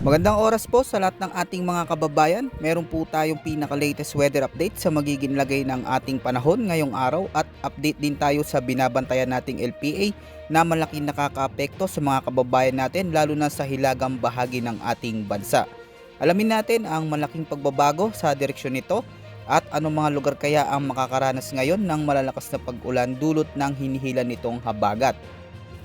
Magandang oras po sa lahat ng ating mga kababayan. Meron po tayong pinaka-latest weather update sa magiging lagay ng ating panahon ngayong araw at update din tayo sa binabantayan nating LPA na malaking nakakaapekto sa mga kababayan natin lalo na sa hilagang bahagi ng ating bansa. Alamin natin ang malaking pagbabago sa direksyon nito at anong mga lugar kaya ang makakaranas ngayon ng malalakas na pag-ulan dulot ng hinihila nitong habagat.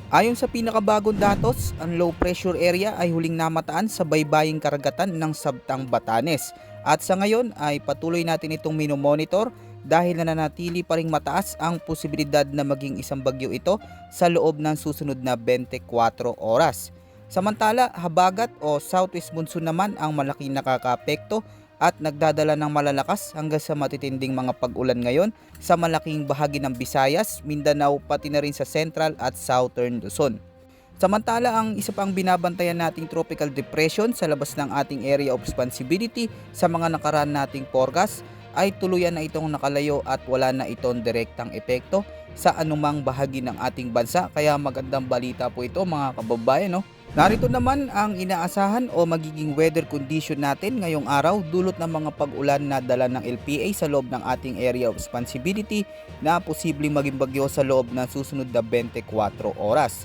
Ayon sa pinakabagong datos, ang low pressure area ay huling namataan sa baybaying karagatan ng Sabtang Batanes. At sa ngayon ay patuloy natin itong minomonitor dahil nananatili pa ring mataas ang posibilidad na maging isang bagyo ito sa loob ng susunod na 24 oras. Samantala, habagat o southwest monsoon naman ang malaking nakakaapekto at nagdadala ng malalakas hanggang sa matitinding mga pag-ulan ngayon sa malaking bahagi ng Visayas, Mindanao pati na rin sa Central at Southern Luzon. Samantala, ang isa pang binabantayan nating tropical depression sa labas ng ating area of responsibility sa mga nakaraan nating forecast ay tuluyan na itong nakalayo at wala na itong direktang epekto sa anumang bahagi ng ating bansa. Kaya magandang balita po ito mga kababayan. Narito naman ang inaasahan o magiging weather condition natin ngayong araw dulot ng mga pag-ulan na dala ng LPA sa loob ng ating area of responsibility na posibleng maging bagyo sa loob ng susunod na 24 oras.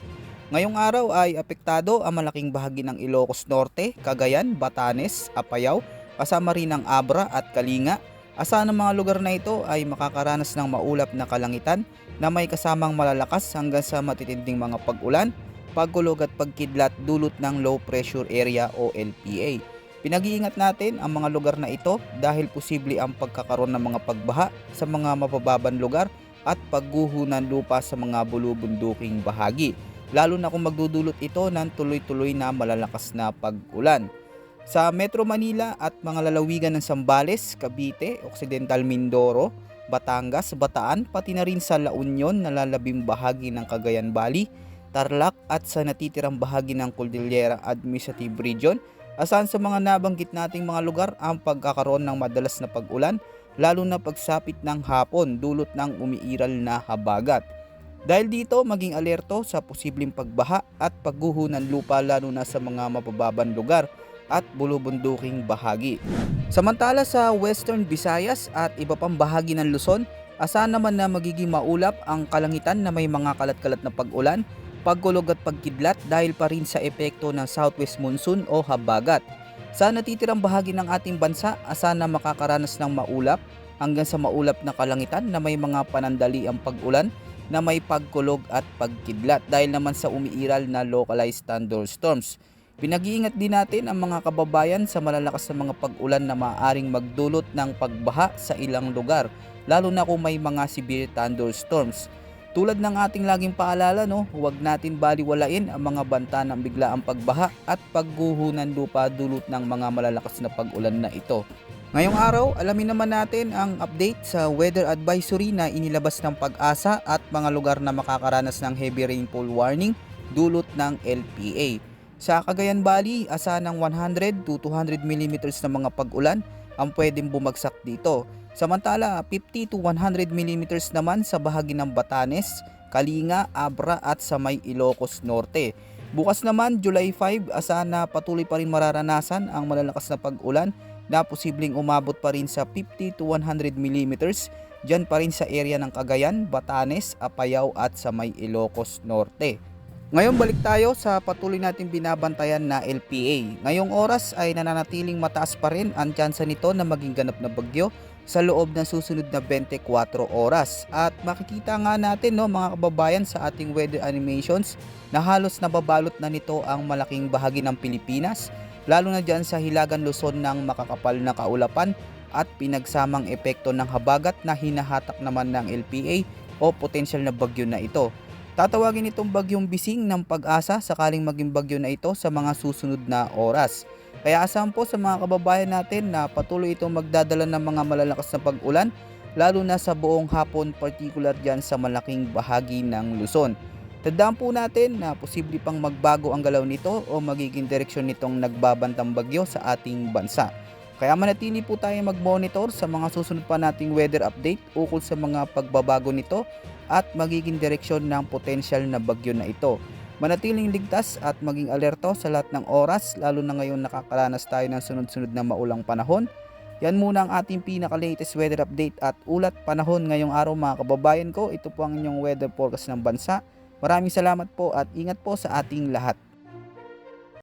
Ngayong araw ay apektado ang malaking bahagi ng Ilocos Norte, Cagayan, Batanes, Apayao, kasama rin ang Abra at Kalinga. Asahan ng mga lugar na ito ay makakaranas ng maulap na kalangitan na may kasamang malalakas hanggang sa matitinding mga pag-ulan, pagkulog at pagkidlat dulot ng low pressure area o LPA. Pinag-iingat natin ang mga lugar na ito dahil posible ang pagkakaroon ng mga pagbaha sa mga mapababan lugar at pagguho ng lupa sa mga bulubunduking bahagi, lalo na kung magdudulot ito ng tuloy-tuloy na malalakas na pag-ulan. Sa Metro Manila at mga lalawigan ng Zambales, Cavite, Occidental Mindoro, Batangas, Bataan, pati na rin sa La Union na lalabing bahagi ng Cagayan Valley, Tarlac at sa natitirang bahagi ng Cordillera Administrative Region, asahan sa mga nabanggit nating mga lugar ang pagkakaroon ng madalas na pag-ulan, lalo na pagsapit ng hapon dulot ng umiiral na habagat. Dahil dito, maging alerto sa posibleng pagbaha at pagguho ng lupa lalo na sa mga mapababan lugar at bulubunduking bahagi. Samantala sa Western Visayas at iba pang bahagi ng Luzon, asahan naman na magiging maulap ang kalangitan na may mga kalat-kalat na pag-ulan, pagkulog at pagkidlat dahil pa rin sa epekto ng southwest monsoon o habagat. Sa natitirang bahagi ng ating bansa, asahan na makakaranas ng maulap hanggang sa maulap na kalangitan na may mga panandali ang pag-ulan na may pagkulog at pagkidlat dahil naman sa umiiral na localized thunderstorms. Pinag-iingat din natin ang mga kababayan sa malalakas na mga pag-ulan na maaaring magdulot ng pagbaha sa ilang lugar, lalo na kung may mga severe thunderstorms. Tulad ng ating laging paalala, huwag natin baliwalain ang mga banta ng biglaang pagbaha at pagguho ng lupa dulot ng mga malalakas na pag-ulan na ito. Ngayong araw, alamin naman natin ang update sa weather advisory na inilabas ng Pag-asa at mga lugar na makakaranas ng heavy rainfall warning dulot ng LPA. Sa Cagayan Valley, asahan ng 100 to 200 mm na mga pag-ulan ang pwedeng bumagsak dito. Samantala, 50 to 100 mm naman sa bahagi ng Batanes, Kalinga, Abra at sa may Ilocos Norte. Bukas naman, July 5, asahan na patuloy pa rin mararanasan ang malalakas na pag-ulan na posibleng umabot pa rin sa 50 to 100 mm dyan pa rin sa area ng Cagayan, Batanes, Apayao at sa may Ilocos Norte. Ngayon balik tayo sa patuloy nating binabantayan na LPA. Ngayong oras ay nananatiling mataas pa rin ang tsansa nito na maging ganap na bagyo sa loob ng susunod na 24 oras. At makikita nga natin mga kababayan sa ating weather animations na halos nababalot na nito ang malaking bahagi ng Pilipinas, lalo na dyan sa Hilagan Luzon ng makakapal na kaulapan at pinagsamang epekto ng habagat na hinahatak naman ng LPA o potensyal na bagyo na ito. Tatawagin itong bagyong Bising ng Pag-asa sakaling maging bagyo na ito sa mga susunod na oras. Kaya asahan po sa mga kababayan natin na patuloy itong magdadala ng mga malalakas na pag-ulan, lalo na sa buong hapon, particular dyan sa malaking bahagi ng Luzon. Tandaan po natin na posible pang magbago ang galaw nito o magiging direksyon nitong nagbabantang bagyo sa ating bansa. Kaya manatili po tayo mag-monitor sa mga susunod pa nating weather update ukol sa mga pagbabago nito at magiging direksyon ng potensyal na bagyo na ito. manatiling ligtas at maging alerto sa lahat ng oras, lalo na ngayon nakakaranas tayo ng sunod-sunod na maulang panahon. Yan muna ang ating pinaka-latest weather update at ulat panahon ngayong araw mga kababayan ko. Ito po ang inyong weather forecast ng bansa. Maraming salamat po at ingat po sa ating lahat.